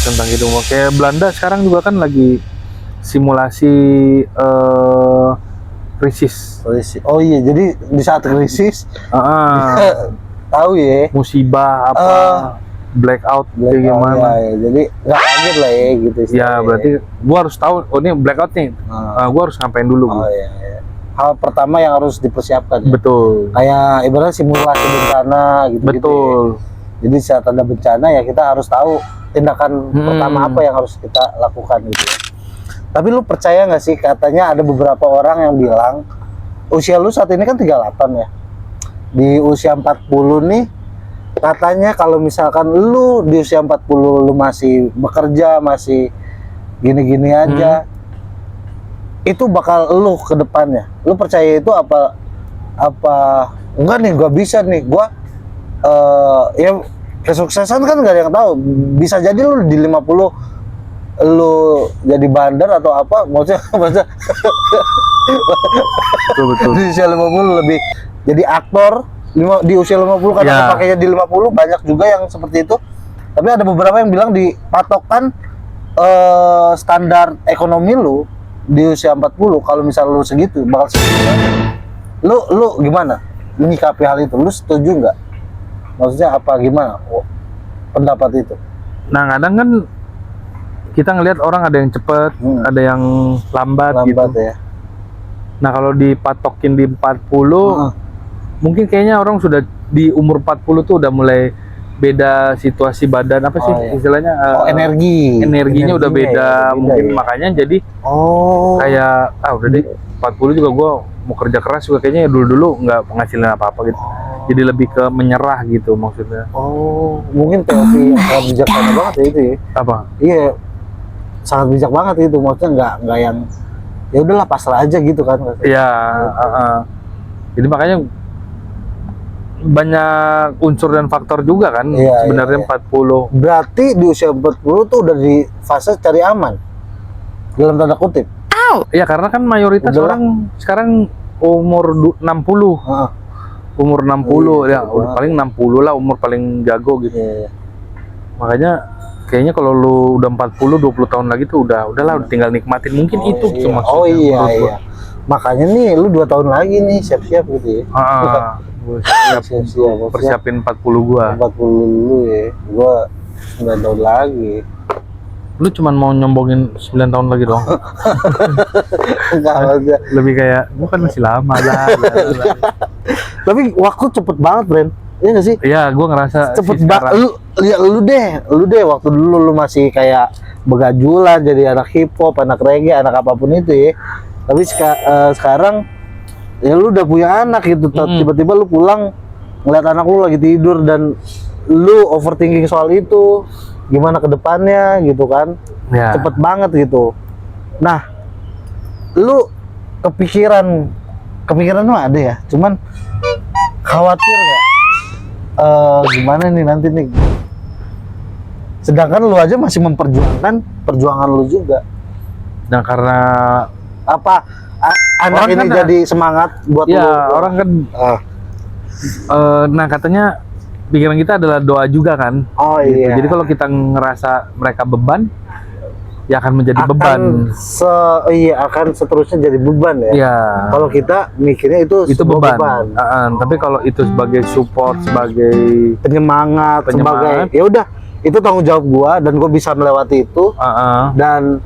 Tentang gitu, kayak Belanda sekarang juga kan lagi simulasi krisis. Oh iya, jadi di saat krisis tahu ya musibah apa blackout kayak gimana. Ya. Jadi nggak kaget lah ya gitu. Ya berarti gua harus tahu, oh ini blackout nih, gua harus ngapain dulu. Iya. Hal pertama yang harus dipersiapkan ya? Betul. Kayak ibaratnya simulasi bencana gitu. Betul. Ya. Jadi saat ada bencana ya kita harus tahu tindakan pertama apa yang harus kita lakukan gitu ya. Tapi lu percaya nggak sih, katanya ada beberapa orang yang bilang usia lu saat ini kan 38 ya, di usia 40 nih katanya kalau misalkan lu di usia 40 lu masih bekerja, masih gini-gini aja, itu bakal lu ke depannya. Lu percaya itu apa enggak nih, gua bisa nih, gua ya kesuksesan kan nggak ada yang tahu, bisa jadi lu di 50 lu jadi bandar atau apa, maksudnya betul. Di usia 50 lebih jadi aktor, di usia 50 kan pakainya di 50, banyak juga yang seperti itu. Tapi ada beberapa yang bilang dipatokkan standar ekonomi lu di usia 40, kalau misal lu segitu bakal segitu. Lu gimana menyikapi hal itu? Lu setuju nggak? Maksudnya apa, gimana pendapat itu? Nah, kadang kan kita ngelihat orang ada yang cepet, ada yang lambat gitu. Ya. Nah, kalau dipatokin di 40, mungkin kayaknya orang sudah di umur 40 tuh udah mulai beda situasi badan, apa sih istilahnya? Energinya udah beda, mungkin ya. Makanya jadi kayak udah deh 40 juga gue mau kerja keras juga kayaknya dulu nggak menghasilkan apa-apa gitu. Jadi lebih ke menyerah gitu maksudnya. Mungkin teori yang sangat bijaksana banget ya itu ya. Apa? Iya, sangat bijak banget itu, maksudnya nggak yang ya udahlah pasrah aja gitu kan. Iya. Jadi makanya banyak unsur dan faktor juga kan sebenarnya. 40. Berarti di usia 40 tuh udah di fase cari aman dalam tanda kutip. Iya, karena kan mayoritas orang sekarang umur 60. Umur 60 ya, udah paling 60 lah umur paling jago gitu. Makanya kayaknya kalau lu udah 40 20 tahun lagi tuh udahlah tinggal nikmatin, mungkin itu cuma iya. Makanya nih lu 2 tahun lagi nih siap-siap gitu ya. Siap persiapin 40 gua. 40 dulu ya. Gua 9 tahun lagi. Lu cuman mau nyombongin 9 tahun lagi dong. Lebih kayak gua kan masih lama lah. Tapi waktu cepet banget, Bren. Iya nggak sih? Iya, gue ngerasa cepet banget. Lu deh waktu dulu lu masih kayak begajulan jadi anak hip hop, anak reggae, anak apapun itu ya. Tapi sekarang ya lu udah punya anak gitu, tiba-tiba lu pulang ngeliat anak lu lagi tidur dan lu overthinking soal itu, gimana ke depannya gitu kan. Cepet banget gitu. Nah, lu kepikiran mah ada ya, cuman khawatir nggak gimana nih nanti nih, sedangkan lu aja masih memperjuangkan perjuangan lu juga. Nah, karena apa anak ini kan jadi semangat buat lu. Orang kan nah katanya pikiran kita adalah doa juga kan. Gitu. Jadi kalau kita ngerasa mereka beban, ya akan menjadi beban. Akan seterusnya jadi beban ya. Kalau kita mikirnya itu beban. Tapi kalau itu sebagai support, sebagai penyemangat. Sebagai ya udah, itu tanggung jawab gua dan gua bisa melewati itu. Dan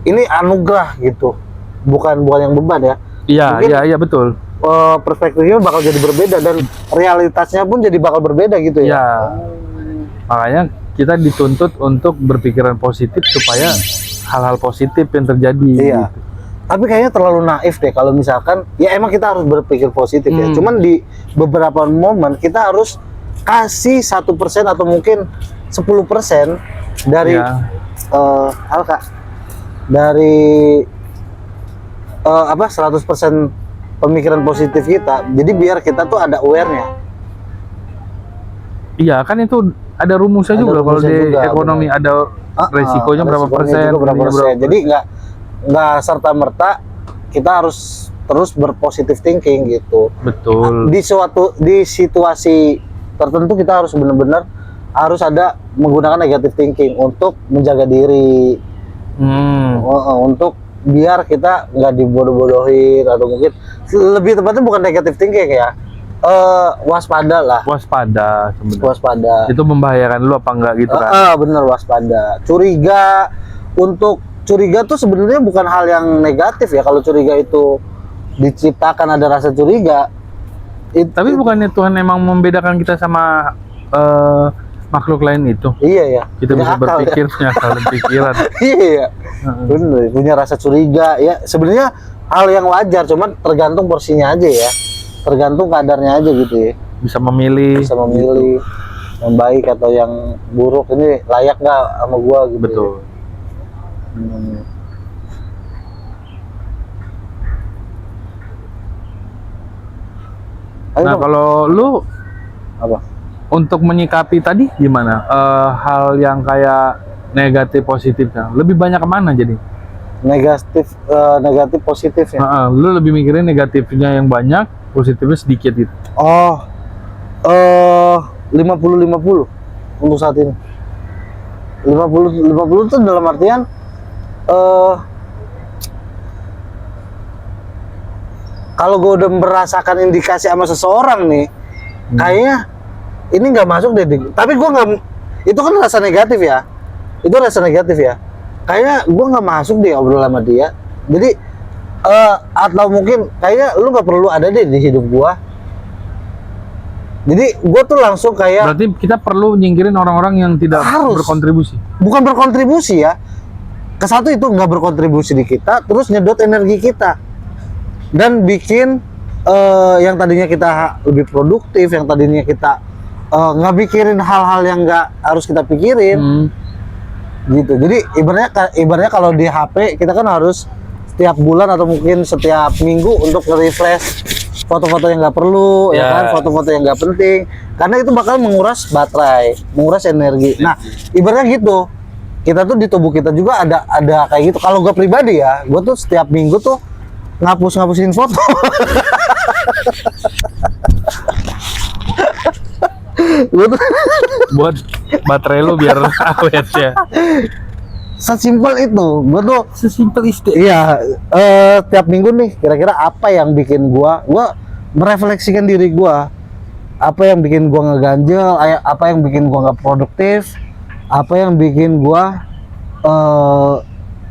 ini anugerah gitu. Bukan yang beban ya. Iya betul. Perspektifnya bakal jadi berbeda dan realitasnya pun jadi bakal berbeda gitu ya. Makanya kita dituntut untuk berpikiran positif supaya hal-hal positif yang terjadi. Gitu. Tapi kayaknya terlalu naif deh kalau misalkan ya emang kita harus berpikir positif ya. Cuman di beberapa momen kita harus kasih 1% atau mungkin 10% dari dari 100% pemikiran positif kita. Jadi biar kita tuh ada aware-nya. Iya, kan itu ada rumusnya juga kalau di ekonomi, ada resikonya berapa persen. Jadi nggak serta merta kita harus terus berpositif thinking gitu. Betul. Di situasi tertentu kita harus benar-benar harus ada menggunakan negative thinking untuk menjaga diri. Untuk biar kita nggak dibodoh-bodohin, atau mungkin lebih tepatnya bukan negative thinking ya, waspada lah. Waspada sebenarnya. Waspada. Itu membahayakan lu apa enggak gitu kan? Bener, waspada. Curiga, untuk curiga tuh sebenarnya bukan hal yang negatif ya. Kalau curiga itu diciptakan ada rasa curiga. Tapi bukannya Tuhan emang membedakan kita sama makhluk lain itu? Iya ya. Kita bisa berpikir, punya akal dan pikiran. Iya. Bener, punya rasa curiga ya. Sebenarnya hal yang wajar, cuman tergantung porsinya aja ya. Tergantung kadarnya aja gitu ya. Bisa memilih. Gitu. Yang baik atau yang buruk, ini layak nggak sama gua gitu. Betul. Ya. Nah, kalau lu apa? Untuk menyikapi tadi gimana? Hal yang kayak negatif positifnya, lebih banyak kemana jadi? Negatif positif ya. Lu lebih mikirin negatifnya yang banyak, positifnya sedikit gitu. 50-50 untuk saat ini. 50-50 itu dalam artian kalau gue udah merasakan indikasi sama seseorang nih, kayaknya ini nggak masuk deh. Tapi gue nggak, itu kan rasa negatif ya. Itu rasa negatif ya. Kayaknya gue nggak masuk deh obrol sama dia. Jadi atau mungkin kayaknya lu nggak perlu ada deh di hidup gue. Jadi gue tuh langsung kayak. Berarti kita perlu nyingkirin orang-orang yang tidak berkontribusi. Bukan berkontribusi ya. Kesatu itu nggak berkontribusi di kita, terus nyedot energi kita dan bikin yang tadinya kita lebih produktif, yang tadinya kita nggak mikirin hal-hal yang nggak harus kita pikirin. Gitu. Jadi ibaratnya kalau di HP kita kan harus setiap bulan atau mungkin setiap minggu untuk nge-refresh foto-foto yang nggak perlu, ya kan, foto-foto yang nggak penting, karena itu bakal menguras baterai, menguras energi. Nah, ibaratnya gitu, kita tuh di tubuh kita juga ada kayak gitu. Kalau gue pribadi ya, gue tuh setiap minggu tuh ngapusin foto. Buat baterai lu biar awet ya. Sesimpel itu, gue tuh sesimpel itu. Iya, tiap minggu nih kira-kira apa yang bikin gua merefleksikan diri gua, apa yang bikin gua ngeganjel, apa yang bikin gua nggak produktif, apa yang bikin gua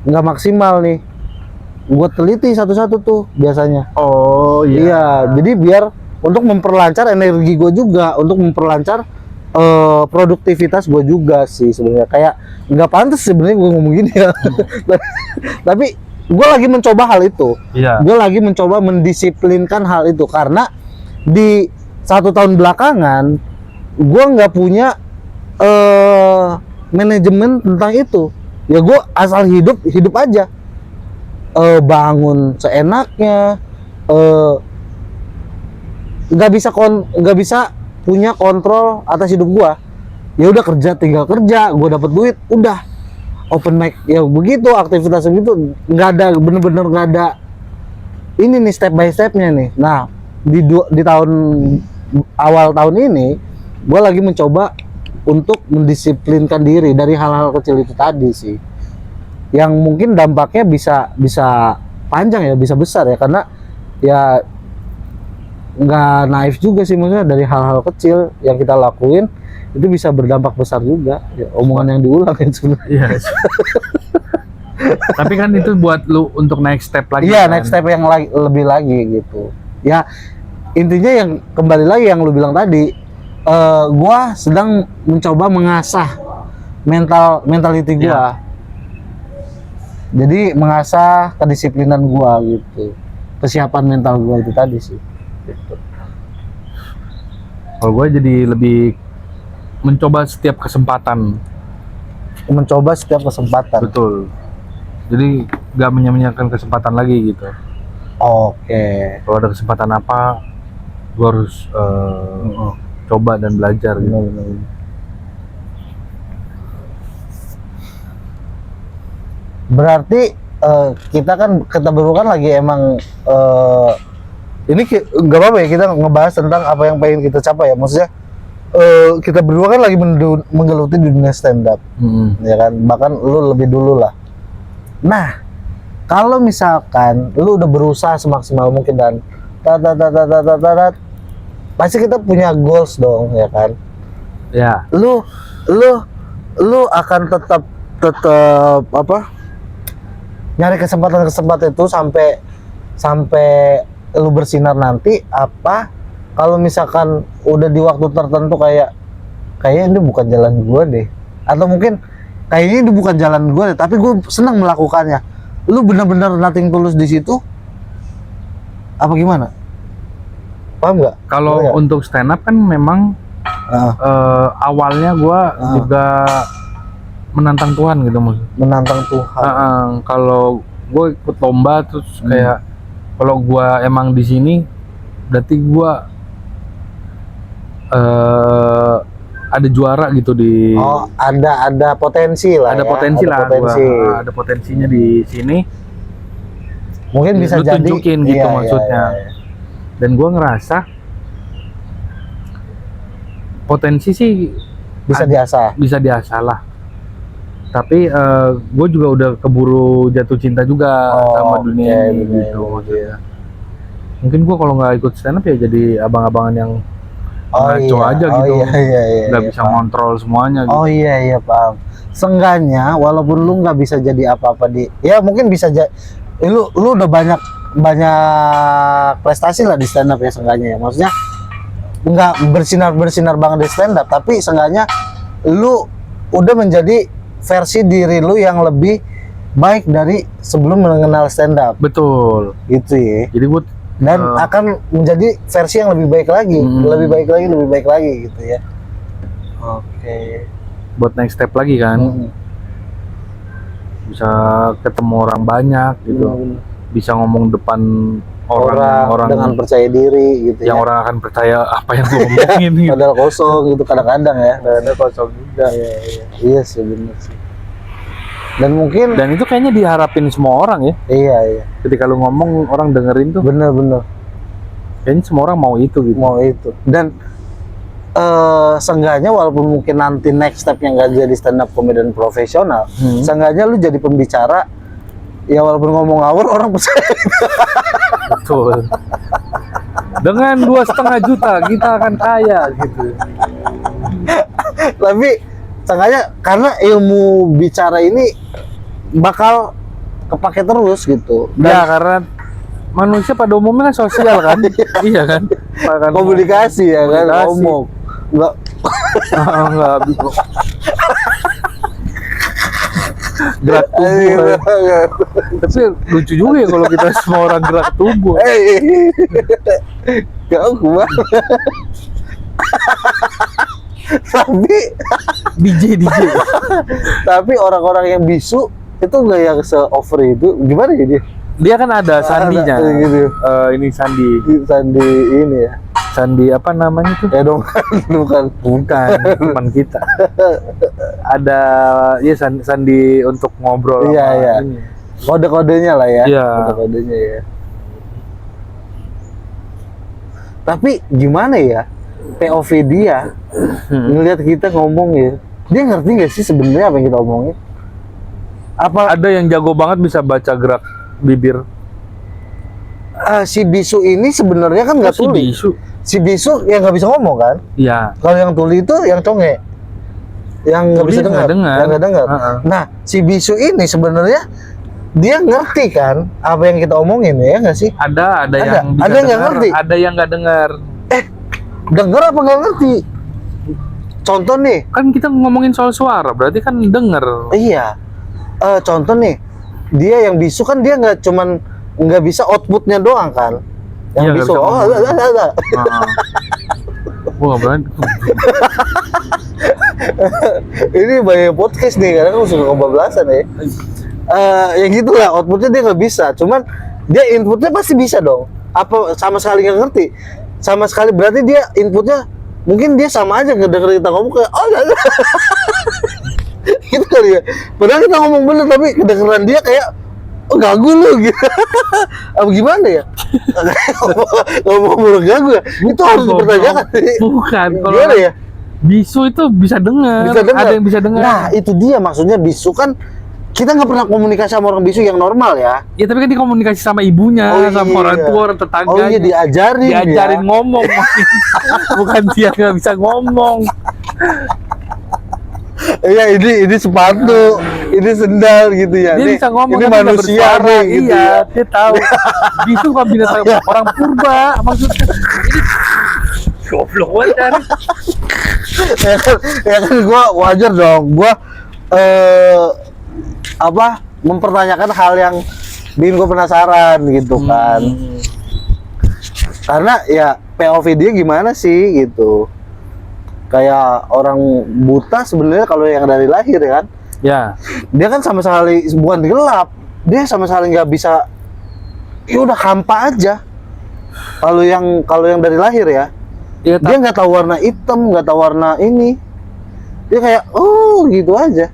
nggak maksimal nih. Gua teliti satu-satu tuh biasanya. Oh iya. Iya, jadi biar untuk memperlancar energi gua juga, untuk memperlancar produktivitas gue juga sih sebenarnya. Kayak nggak pantas sebenarnya gue ngomong gini ya. Tapi gue lagi mencoba hal itu. Iya. Gue lagi mencoba mendisiplinkan hal itu karena di 1 tahun belakangan gue nggak punya manajemen tentang itu. Ya gue asal hidup aja. Bangun seenaknya, nggak bisa punya kontrol atas hidup gua. Ya udah tinggal kerja, gua dapat duit, udah open mic ya begitu, aktivitas begitu, nggak ada, bener-bener nggak ada ini nih step by stepnya nih. Nah di awal tahun ini gua lagi mencoba untuk mendisiplinkan diri dari hal-hal kecil itu tadi sih, yang mungkin dampaknya bisa panjang ya, bisa besar ya, karena ya nggak naif juga sih, maksudnya dari hal-hal kecil yang kita lakuin itu bisa berdampak besar juga ya, omongan yang diulang kan sebenarnya. Iya. Tapi kan itu buat lu untuk next step lagi. Iya, kan? next step yang lebih lagi gitu ya. Intinya yang kembali lagi yang lu bilang tadi, gua sedang mencoba mengasah mentality gua. Jadi mengasah kedisiplinan gua gitu, kesiapan mental gua itu tadi sih. Gitu. Kalau gue jadi lebih mencoba setiap kesempatan. Betul. Jadi gak menyia-nyiakan kesempatan lagi gitu. Oke. Kalau ada kesempatan apa, gue harus coba dan belajar gitu. Benar. Berarti kita berdua kan lagi emang ini nggak apa-apa ya kita ngebahas tentang apa yang pengen kita capai ya, maksudnya kita berdua kan lagi menggeluti dunia stand up, ya kan, bahkan lu lebih dulu lah. Nah, kalau misalkan lu udah berusaha semaksimal mungkin dan pasti kita punya goals dong, ya kan? Ya. Lu akan tetap apa? Nyari kesempatan itu sampai lu bersinar nanti apa? Kalau misalkan udah di waktu tertentu kayaknya ini bukan jalan gua deh, atau mungkin kayaknya ini bukan jalan gua deh, tapi gua senang melakukannya. Lu benar-benar nothing tulus di situ? Apa gimana? Paham nggak? Kalau untuk stand up kan memang awalnya gua juga menantang Tuhan gitu, Mas. Menantang Tuhan. Kalau gue ikut lomba terus kayak kalau gua emang di sini berarti gua ada juara gitu di. Oh, ada potensi lah. Ada ya? potensi lah. Potensi. Ada potensinya di sini. Mungkin bisa lu jadi. Tunjukin gitu maksudnya. Iya. Dan gua ngerasa potensi sih bisa diasah. Bisa diasah lah. Tapi gue juga udah keburu jatuh cinta juga sama dunia ini gitu. Iya. Mungkin gue kalau nggak ikut stand up ya jadi abang-abangan yang ngaco aja gitu. Nggak bisa ngontrol semuanya. Gitu. Oh iya paham. Seenggaknya walaupun lu nggak bisa jadi apa-apa ya mungkin bisa lu udah banyak prestasi lah di stand up ya seenggaknya ya. Maksudnya nggak bersinar banget di stand up, tapi seenggaknya lu udah menjadi versi diri lu yang lebih baik dari sebelum mengenal stand up. Betul. Gitu ya. Jadi buat dan akan menjadi versi yang lebih baik lagi, lebih baik lagi gitu ya. Oke. Buat next step lagi kan. Bisa ketemu orang banyak gitu. Bisa ngomong depan orang dengan percaya diri gitu yang orang akan percaya apa yang gue ngomongin gitu. Padahal kosong gitu kadang-kadang ya. Padahal kosong juga. Iya sih benar sih. Dan itu kayaknya diharapin semua orang ya. Iya. Ketika lu ngomong orang dengerin tuh. Bener. Kayaknya semua orang mau itu gitu. Mau itu. Dan seenggaknya walaupun mungkin nanti next stepnya nggak jadi stand up comedian profesional, seenggaknya lu jadi pembicara. Ya walaupun ngomong ngawur orang percaya. Betul. Dengan 2,5 juta kita akan kaya gitu. Tapi seenggaknya karena ilmu bicara ini bakal kepake terus gitu. Ya karena manusia pada umumnya kan sosial kan. Iya kan. Komunikasi ya kan, ngomong. Enggak. Gerak tubuh. Tapi lucu juga ya kalau kita semua orang gerak tubuh. Gak tapi DJ. Tapi orang-orang yang bisu itu nggak yang se-over itu, gimana ya dia? Dia kan ada sandinya. Gitu. Ini sandi ini ya. Sandi apa namanya tuh? Ya dong, bukan teman kita. Ada ya sandi untuk ngobrol. Iya. Kode-kodenya lah ya. Iya. Kode-kodenya ya. Tapi gimana ya? POV dia ngelihat kita ngomong ya. Dia ngerti nggak sih sebenarnya apa yang kita omongin? Apa ada yang jago banget bisa baca gerak bibir? Si bisu ini sebenarnya kan nggak tuli. Si bisu yang nggak bisa ngomong kan? Iya. Kalau yang tuli itu yang conge, yang nggak bisa dengar. Yang nggak dengar. Nah, si bisu ini sebenarnya dia ngerti kan apa yang kita omongin ya nggak sih? Ada yang bisa nggak ngerti. Ada yang nggak dengar. Dengar apa nggak ngerti? Contoh nih. Kan kita ngomongin soal suara, berarti kan denger. Iya. Contoh nih, dia yang bisu kan dia nggak bisa outputnya doang kan? Yang bisu. Ada. Wah, berarti. Ini banyak podcast nih, karena aku suka kebablasan ya. Yang gitulah, outputnya dia nggak bisa. Cuman dia inputnya pasti bisa dong. Apa sama sekali nggak ngerti? Sama sekali berarti dia inputnya mungkin dia sama aja ngedenger kita ngomong kayak gitu kali ya. Padahal kita ngomong bener tapi kedengeran dia kayak Oh gagu lu gitu. Apa gimana ya? Ngomong gagu ya? Itu harus dipertanyakan. Bukan. Kalau Gimana ya? bisu itu bisa dengar. Ada yang bisa dengar. Nah itu dia maksudnya bisu kan kita nggak pernah komunikasi sama orang bisu yang normal ya. Ya tapi kan dia komunikasi sama ibunya, sama orang tua, orang tetangganya. Oh iya diajarin ngomong. Bukan dia nggak bisa ngomong. Iya ini sepatu, ini sendal gitu ya. Dia bisa ngomong, ini tapi nggak manusia bersuara. nih, gitu Iya, ya. dia tahu. Bisu kan binatang orang purba, maksudnya. Ini goblok banget kan. Ya kan gua wajar dong. Gua mempertanyakan hal yang bikin gue penasaran gitu kan. Karena ya POV dia gimana sih gitu. Kayak orang buta sebenarnya kalau yang dari lahir ya kan. Ya. Dia kan sama sekali bukan gelap. Dia sama sekali nggak bisa. Ya udah hampa aja. Kalau yang dari lahir ya. Ya, Dia nggak tahu warna hitam, nggak tahu warna ini. Dia kayak gitu aja.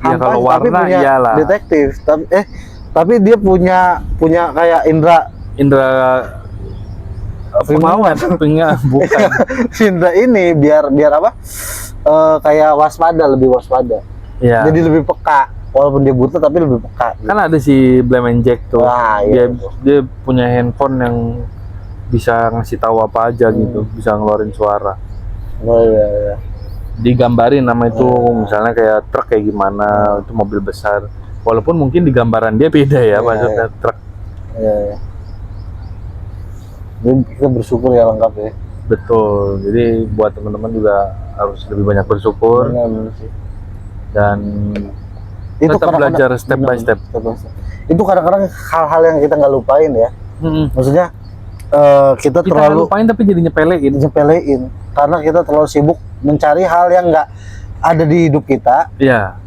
Ya kalau tapi warna punya iyalah. detektif. Tapi dia punya kayak indra Primawan punya bukan. indra ini biar apa? Kayak lebih waspada. Ya. Jadi lebih peka. Walaupun dia buta tapi lebih peka. Kan ada si Blemen Jack tuh. Wah, iya. Dia punya handphone yang bisa ngasih tahu apa aja gitu, bisa ngeluarin suara. Oh iya. Digambarin nama itu, misalnya kayak truk kayak gimana, itu mobil besar. Walaupun mungkin di gambaran dia beda ya, maksudnya truk. Iya. Jadi kita bersyukur ya lengkap ya. Betul. Jadi buat teman-teman juga harus lebih banyak bersyukur. Benar sih. Dan Itu tetap belajar step by step. Itu kadang-kadang hal-hal yang kita nggak lupain ya. Maksudnya kita terlalu lupain tapi jadi nyepelein karena kita terlalu sibuk mencari hal yang nggak ada di hidup kita. Iya.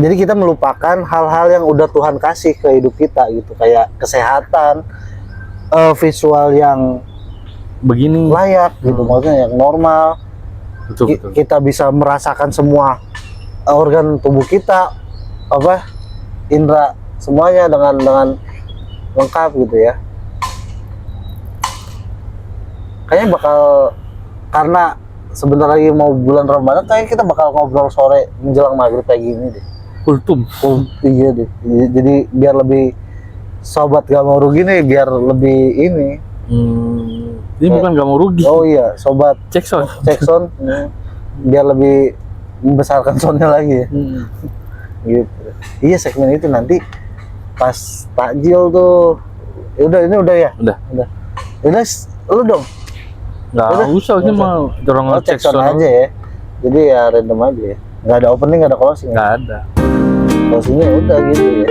Jadi kita melupakan hal-hal yang udah Tuhan kasih ke hidup kita gitu, kayak kesehatan, visual yang begini layak gitu, maksudnya yang normal. betul. Kita bisa merasakan semua organ tubuh kita, indera semuanya dengan lengkap gitu ya. Kayaknya karena sebentar lagi mau bulan Ramadan, kayaknya kita bakal ngobrol sore menjelang maghrib kayak gini deh. Kultum. Iya deh. Jadi biar lebih sobat gak mau rugi nih, biar lebih ini. Ini bukan gak mau rugi. Oh iya, sobat Cek sound biar lebih membesarkan soundnya lagi ya. Gitu. Iya, segmen itu nanti pas takjil tuh. Ini udah ya? Udah. Udah, lu dong. Nggak usah sih, mau dorong Cek sound aja ya. Jadi ya random aja ya. Nggak ada opening, nggak ada closing. Nggak ada. Closingnya udah gitu ya.